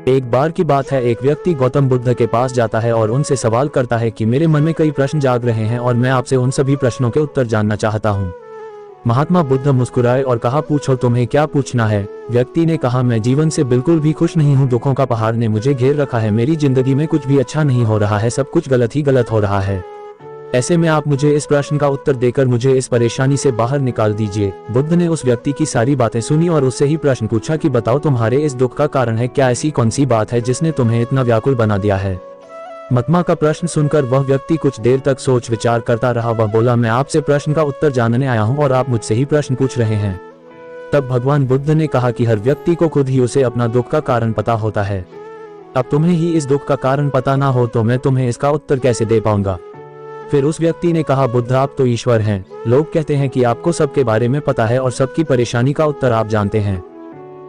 एक बार की बात है, एक व्यक्ति गौतम बुद्ध के पास जाता है और उनसे सवाल करता है कि मेरे मन में कई प्रश्न जाग रहे हैं और मैं आपसे उन सभी प्रश्नों के उत्तर जानना चाहता हूँ। महात्मा बुद्ध मुस्कुराए और कहा, पूछो, तुम्हें क्या पूछना है। व्यक्ति ने कहा, मैं जीवन से बिल्कुल भी खुश नहीं हूँ, दुखों का पहाड़ ने मुझे घेर रखा है, मेरी जिंदगी में कुछ भी अच्छा नहीं हो रहा है, सब कुछ गलत ही गलत हो रहा है। ऐसे में आप मुझे इस प्रश्न का उत्तर देकर मुझे इस परेशानी से बाहर निकाल दीजिए। बुद्ध ने उस व्यक्ति की सारी बातें सुनी और उससे ही प्रश्न पूछा कि बताओ, तुम्हारे इस दुख का कारण है क्या, ऐसी कौन सी बात है जिसने तुम्हें इतना व्याकुल बना दिया है। महात्मा का प्रश्न सुनकर वह व्यक्ति कुछ देर तक सोच विचार करता रहा। वह बोला, मैं आपसे प्रश्न का उत्तर जानने आया हूँ और आप मुझसे ही प्रश्न पूछ रहे हैं। तब भगवान बुद्ध ने कहा कि हर व्यक्ति को खुद ही उसे अपना दुख का कारण पता होता है। अब तुम्हें ही इस दुख का कारण पता ना हो तो मैं तुम्हें इसका उत्तर कैसे दे पाऊंगा। फिर उस व्यक्ति ने कहा, बुद्ध, आप तो ईश्वर हैं। लोग कहते हैं कि आपको सबके बारे में पता है और सबकी परेशानी का उत्तर आप जानते हैं।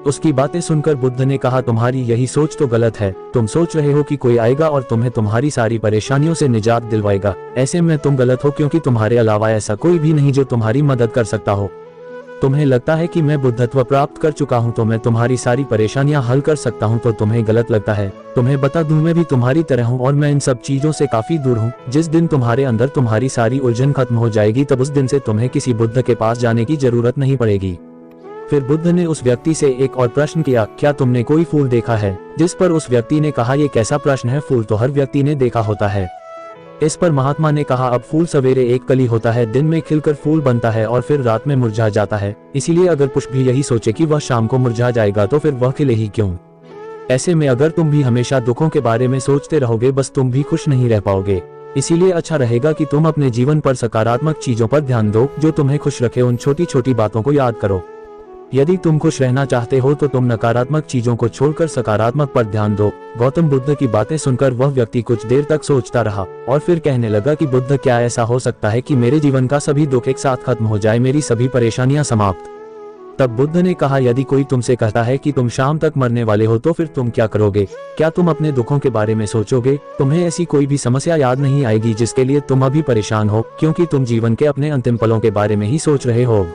उसकी बातें सुनकर बुद्ध ने कहा, तुम्हारी यही सोच तो गलत है। तुम सोच रहे हो कि कोई आएगा और तुम्हें तुम्हारी सारी परेशानियों से निजात दिलवाएगा। ऐसे में तुम गलत हो, क्योंकि तुम्हारे अलावा ऐसा कोई भी नहीं जो तुम्हारी मदद कर सकता हो। तुम्हें लगता है कि मैं बुद्धत्व प्राप्त कर चुका हूं तो मैं तुम्हारी सारी परेशानियां हल कर सकता हूं, तो तुम्हें गलत लगता है। तुम्हें बता दूं, मैं भी तुम्हारी तरह हूं और मैं इन सब चीजों से काफी दूर हूं। जिस दिन तुम्हारे अंदर तुम्हारी सारी उलझन खत्म हो जाएगी तब उस दिन से तुम्हें किसी बुद्ध के पास जाने की जरूरत नहीं पड़ेगी। फिर बुद्ध ने उस व्यक्ति से एक और प्रश्न किया, क्या तुमने कोई फूल देखा है। जिस पर उस व्यक्ति ने कहा, ये कैसा प्रश्न है, फूल तो हर व्यक्ति ने देखा होता है। इस पर महात्मा ने कहा, अब फूल सवेरे एक कली होता है, दिन में खिलकर फूल बनता है और फिर रात में मुरझा जाता है। इसीलिए अगर पुष्प भी यही सोचे कि वह शाम को मुरझा जाएगा तो फिर वह खिले ही क्यों। ऐसे में अगर तुम भी हमेशा दुखों के बारे में सोचते रहोगे बस तुम भी खुश नहीं रह पाओगे। इसीलिए अच्छा रहेगा कि तुम अपने जीवन पर सकारात्मक चीजों पर ध्यान दो, जो तुम्हें खुश रखे। उन छोटी छोटी बातों को याद करो। यदि तुम खुश रहना चाहते हो तो तुम नकारात्मक चीजों को छोड़कर सकारात्मक पर ध्यान दो। गौतम बुद्ध की बातें सुनकर वह व्यक्ति कुछ देर तक सोचता रहा और फिर कहने लगा कि बुद्ध, क्या ऐसा हो सकता है कि मेरे जीवन का सभी दुख एक साथ खत्म हो जाए, मेरी सभी परेशानियां समाप्त। तब बुद्ध ने कहा, यदि कोई तुमसे कहता है कि तुम शाम तक मरने वाले हो तो फिर तुम क्या करोगे। क्या तुम अपने दुखों के बारे में सोचोगे। तुम्हें ऐसी कोई भी समस्या याद नहीं आएगी जिसके लिए तुम अभी परेशान हो, क्योंकि तुम जीवन के अपने अंतिम पलों के बारे में ही सोच रहे हो।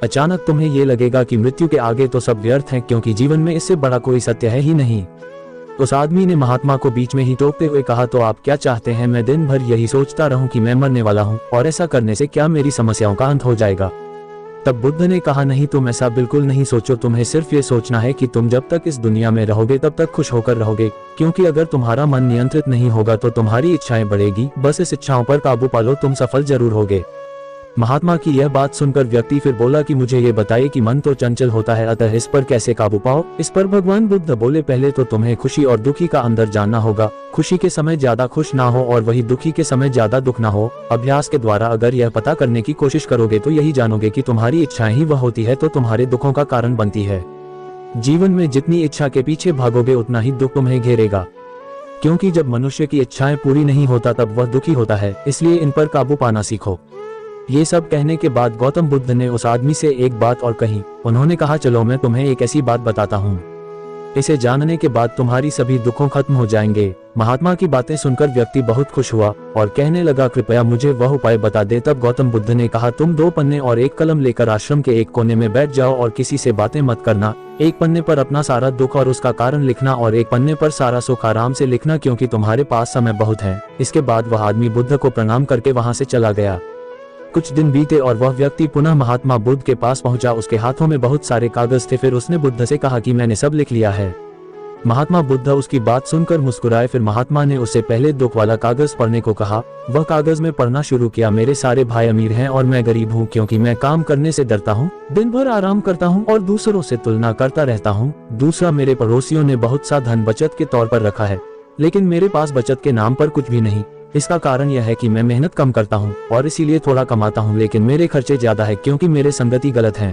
अचानक तुम्हें ये लगेगा कि मृत्यु के आगे तो सब व्यर्थ है, क्योंकि जीवन में इससे बड़ा कोई सत्य है ही नहीं। उस आदमी ने महात्मा को बीच में ही टोकते हुए कहा, तो आप क्या चाहते हैं, मैं दिन भर यही सोचता रहूं कि मैं मरने वाला हूं, और ऐसा करने से क्या मेरी समस्याओं का अंत हो जाएगा। तब बुद्ध ने कहा, नहीं, तुम ऐसा बिल्कुल नहीं सोचो। तुम्हें सिर्फ ये सोचना है कि तुम जब तक इस दुनिया में रहोगे तब तक खुश होकर रहोगे, क्योंकि अगर तुम्हारा मन नियंत्रित नहीं होगा तो तुम्हारी इच्छाएं बढ़ेगी। बस इस इच्छाओं पर काबू पालो, तुम सफल जरूर होगे। महात्मा की यह बात सुनकर व्यक्ति फिर बोला कि मुझे ये बताइए कि मन तो चंचल होता है, अतः इस पर कैसे काबू पाओ। इस पर भगवान बुद्ध बोले, पहले तो तुम्हें खुशी और दुखी का अंदर जानना होगा। खुशी के समय ज्यादा खुश ना हो और वही दुखी के समय ज्यादा दुख ना हो। अभ्यास के द्वारा अगर यह पता करने की कोशिश करोगे तो यही जानोगे कि तुम्हारी इच्छाएं ही वह होती है तो तुम्हारे दुखों का कारण बनती है। जीवन में जितनी इच्छा के पीछे भागोगे उतना ही दुख तुम्हें घेरेगा, क्योंकि जब मनुष्य की इच्छाएं पूरी नहीं होता तब वह दुखी होता है। इसलिए इन पर काबू पाना सीखो। ये सब कहने के बाद गौतम बुद्ध ने उस आदमी से एक बात और कही। उन्होंने कहा, चलो मैं तुम्हें एक ऐसी बात बताता हूँ, इसे जानने के बाद तुम्हारी सभी दुखों खत्म हो जाएंगे। महात्मा की बातें सुनकर व्यक्ति बहुत खुश हुआ और कहने लगा, कृपया मुझे वह उपाय बता दे। तब गौतम बुद्ध ने कहा, तुम 2 पन्ने और 1 कलम लेकर आश्रम के एक कोने में बैठ जाओ और किसी से बातें मत करना। एक पन्ने पर अपना सारा दुख और उसका कारण लिखना और एक पन्ने पर सारा सुख आराम से लिखना, क्योंकि तुम्हारे पास समय बहुत है। इसके बाद वह आदमी बुद्ध को प्रणाम करके वहां से चला गया। कुछ दिन बीते और वह व्यक्ति पुनः महात्मा बुद्ध के पास पहुंचा। उसके हाथों में बहुत सारे कागज थे। फिर उसने बुद्ध से कहा कि मैंने सब लिख लिया है। महात्मा बुद्ध उसकी बात सुनकर मुस्कुराए। फिर महात्मा ने उससे पहले दुख वाला कागज पढ़ने को कहा। वह कागज में पढ़ना शुरू किया। मेरे सारे भाई अमीर हैं और मैं गरीब हूँ, क्योंकि मैं काम करने से डरता हूँ, दिन भर आराम करता हूँ और दूसरों से तुलना करता रहता हूँ। दूसरा, मेरे पड़ोसियों ने बहुत सा धन बचत के तौर पर रखा है, लेकिन मेरे पास बचत के नाम पर कुछ भी नहीं। इसका कारण यह है कि मैं मेहनत कम करता हूँ और इसीलिए थोड़ा कमाता हूँ, लेकिन मेरे खर्चे ज्यादा है क्योंकि मेरे संगति गलत है।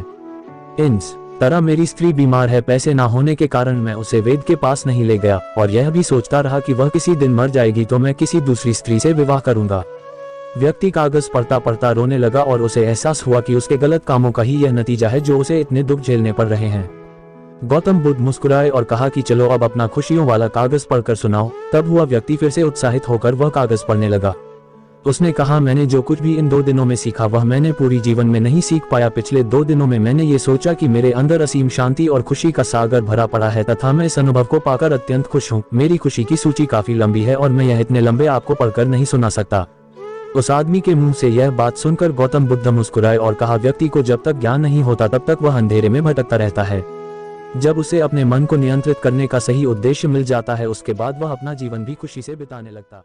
इस तरह मेरी स्त्री बीमार है। पैसे ना होने के कारण मैं उसे वेद के पास नहीं ले गया और यह भी सोचता रहा कि वह किसी दिन मर जाएगी तो मैं किसी दूसरी स्त्री से विवाह करूंगा। व्यक्ति कागज पढ़ता पढ़ता रोने लगा और उसे एहसास हुआ कि उसके गलत कामों का ही यह नतीजा है जो उसे इतने दुख झेलने पड़ रहे हैं। गौतम बुद्ध मुस्कुराए और कहा कि चलो अब अपना खुशियों वाला कागज पढ़कर सुनाओ। तब हुआ व्यक्ति फिर से उत्साहित होकर वह कागज पढ़ने लगा। उसने कहा, मैंने जो कुछ भी इन 2 दिनों में सीखा वह मैंने पूरी जीवन में नहीं सीख पाया। पिछले 2 दिनों में मैंने ये सोचा कि मेरे अंदर असीम शांति और खुशी का सागर भरा पड़ा है तथा मैं इस अनुभव को पाकर अत्यंत खुश हूँ। मेरी खुशी की सूची काफी लंबी है और मैं यह इतने लंबे आपको पढ़कर नहीं सुना सकता। उस आदमी के मुंह से यह बात सुनकर गौतम बुद्ध मुस्कुराए और कहा, व्यक्ति को जब तक ज्ञान नहीं होता तब तक वह अंधेरे में भटकता रहता है। जब उसे अपने मन को नियंत्रित करने का सही उद्देश्य मिल जाता है उसके बाद वह अपना जीवन भी खुशी से बिताने लगता।